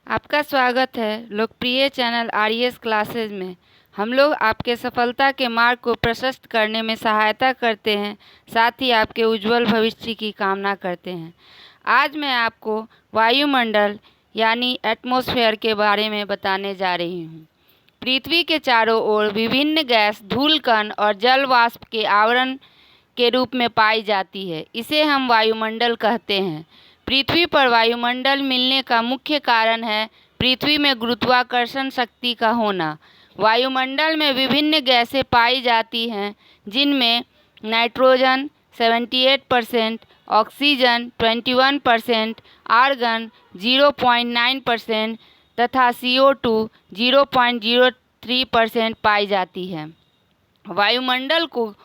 आपका स्वागत है लोकप्रिय चैनल आरईएस क्लासेज में। हम लोग आपके सफलता के मार्ग को प्रशस्त करने में सहायता करते हैं, साथ ही आपके उज्जवल भविष्य की कामना करते हैं। आज मैं आपको वायुमंडल यानी एटमॉस्फेयर के बारे में बताने जा रही हूँ। पृथ्वी के चारों ओर विभिन्न गैस, धूल कण और जल वाष्प के आवरण के रूप में पाई जाती है। इसे हम वायुमंडल कहते हैं। पृथ्वी पर वायुमंडल मिलने का मुख्य कारण है पृथ्वी में गुरुत्वाकर्षण शक्ति का होना। वायुमंडल में विभिन्न गैसें पाई जाती हैं, जिनमें नाइट्रोजन 78%, ऑक्सीजन 21%, आर्गन 0.9% तथा CO2 0.03% पाई जाती है। वायुमंडल को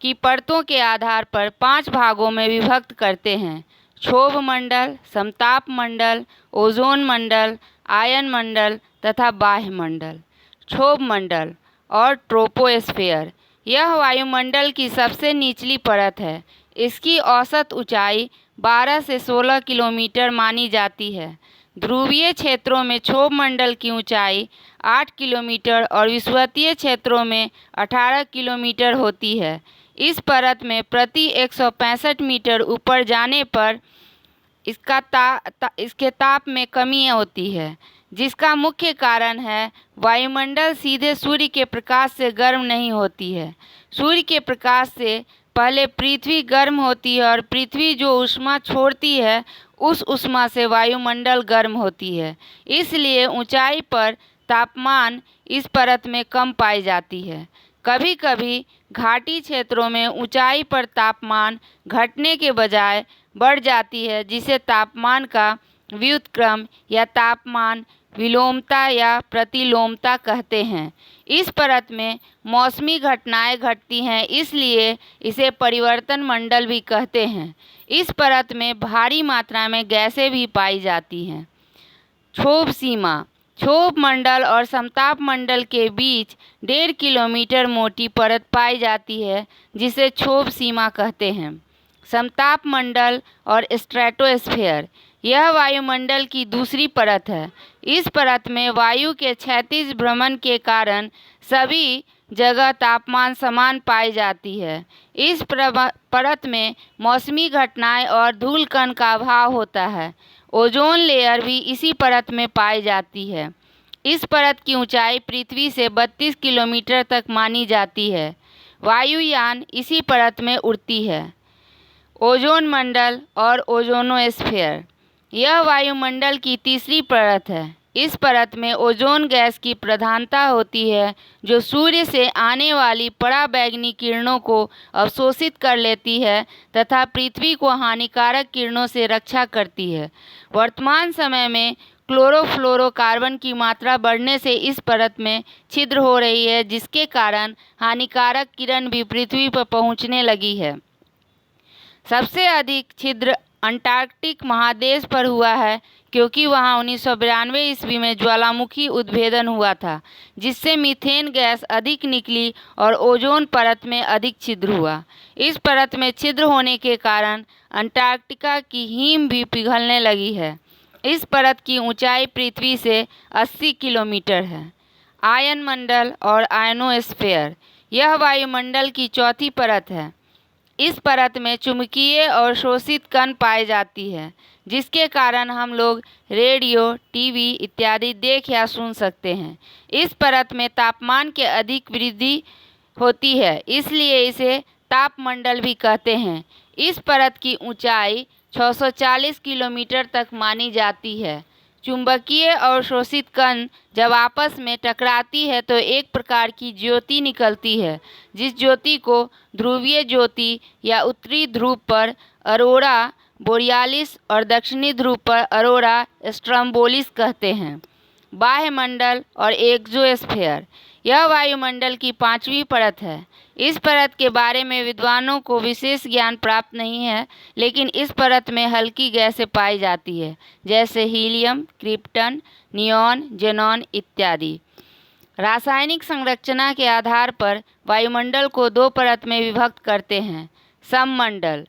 की परतों के आधार पर 5 भागों में विभक्त करते हैं: क्षोभ मंडल, समताप मंडल, ओजोन मंडल, आयन मंडल तथा बाह्य मंडल। क्षोभ मंडल और ट्रोपोस्फेयर यह वायुमंडल की सबसे निचली परत है। इसकी औसत ऊंचाई 12 से 16 किलोमीटर मानी जाती है। ध्रुवीय क्षेत्रों में क्षोभ मंडल की ऊंचाई 8 किलोमीटर और विषुवतीय क्षेत्रों में 18 किलोमीटर होती है। इस परत में प्रति 165 मीटर ऊपर जाने पर इसके ताप में कमी होती है, जिसका मुख्य कारण है वायुमंडल सीधे सूर्य के प्रकाश से गर्म नहीं होती है। सूर्य के प्रकाश से पहले पृथ्वी गर्म होती है और पृथ्वी जो ऊष्मा छोड़ती है, उस ऊष्मा से वायुमंडल गर्म होती है। इसलिए ऊंचाई पर तापमान इस परत में कम पाई जाती है। कभी कभी घाटी क्षेत्रों में ऊंचाई पर तापमान घटने के बजाय बढ़ जाती है, जिसे तापमान का व्युत्क्रम या तापमान विलोमता या प्रतिलोमता कहते हैं। इस परत में मौसमी घटनाएं घटती हैं, इसलिए इसे परिवर्तन मंडल भी कहते हैं। इस परत में भारी मात्रा में गैसें भी पाई जाती हैं। क्षोभ सीमा क्षोभ मंडल और समताप मंडल के बीच 1.5 किलोमीटर मोटी परत पाई जाती है, जिसे क्षोभ सीमा कहते हैं। समताप मंडल और स्ट्रेटोस्फेयर यह वायुमंडल की दूसरी परत है। इस परत में वायु के क्षैतिज भ्रमण के कारण सभी जगह तापमान समान पाई जाती है। इस परत में मौसमी घटनाएं और धूल कण का अभाव होता है। ओजोन लेयर भी इसी परत में पाई जाती है। इस परत की ऊंचाई पृथ्वी से 32 किलोमीटर तक मानी जाती है। वायुयान इसी परत में उड़ती है। ओजोन मंडल और ओजोनोस्फेयर यह वायुमंडल की तीसरी परत है। इस परत में ओजोन गैस की प्रधानता होती है, जो सूर्य से आने वाली पराबैंगनी किरणों को अवशोषित कर लेती है तथा पृथ्वी को हानिकारक किरणों से रक्षा करती है। वर्तमान समय में क्लोरोफ्लोरोकार्बन की मात्रा बढ़ने से इस परत में छिद्र हो रही है, जिसके कारण हानिकारक किरण भी पृथ्वी पर पहुंचने लगी है। सबसे अधिक छिद्र अंटार्कटिक महादेश पर हुआ है, क्योंकि वहां 1992 ईस्वी में ज्वालामुखी उद्भेदन हुआ था, जिससे मीथेन गैस अधिक निकली और ओजोन परत में अधिक छिद्र हुआ। इस परत में छिद्र होने के कारण अंटार्कटिका की हिम भी पिघलने लगी है। इस परत की ऊंचाई पृथ्वी से 80 किलोमीटर है। आयन मंडल और आयनोस्फेयर यह वायुमंडल की चौथी परत है। इस परत में चुंबकीय और शोषित कण पाई जाती है, जिसके कारण हम लोग रेडियो, टीवी इत्यादि देख या सुन सकते हैं। इस परत में तापमान के अधिक वृद्धि होती है, इसलिए इसे तापमंडल भी कहते हैं। इस परत की ऊंचाई 640 किलोमीटर तक मानी जाती है। चुंबकीय और शोषित कण जब आपस में टकराती है तो एक प्रकार की ज्योति निकलती है, जिस ज्योति को ध्रुवीय ज्योति या उत्तरी ध्रुव पर अरोरा बोरियालिस और दक्षिणी ध्रुव पर अरोरा स्ट्रम्बोलिस कहते हैं। बाह्य मंडल और एक्सोस्फेयर यह वायुमंडल की 5वीं परत है। इस परत के बारे में विद्वानों को विशेष ज्ञान प्राप्त नहीं है, लेकिन इस परत में हल्की गैसें पाई जाती है, जैसे हीलियम, क्रिप्टन, नियॉन, जेनॉन इत्यादि। रासायनिक संरचना के आधार पर वायुमंडल को 2 परत में विभक्त करते हैं। सममंडल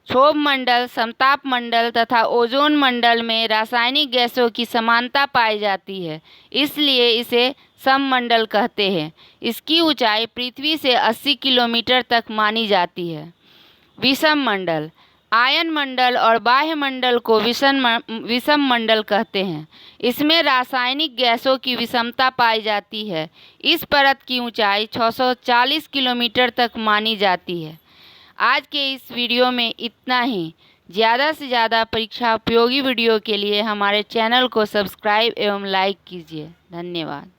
क्षोभ मंडल, समताप मंडल तथा ओजोन मंडल में रासायनिक गैसों की समानता पाई जाती है, इसलिए इसे सममंडल कहते हैं। इसकी ऊंचाई पृथ्वी से 80 किलोमीटर तक मानी जाती है। विषम मंडल, आयन मंडल और बाह्य मंडल को विषम मंडल कहते हैं। इसमें रासायनिक गैसों की विषमता पाई जाती है। इस परत की ऊंचाई 640 किलोमीटर तक मानी जाती है। आज के इस वीडियो में इतना ही। ज़्यादा से ज़्यादा परीक्षा उपयोगी वीडियो के लिए हमारे चैनल को सब्सक्राइब एवं लाइक कीजिए। धन्यवाद।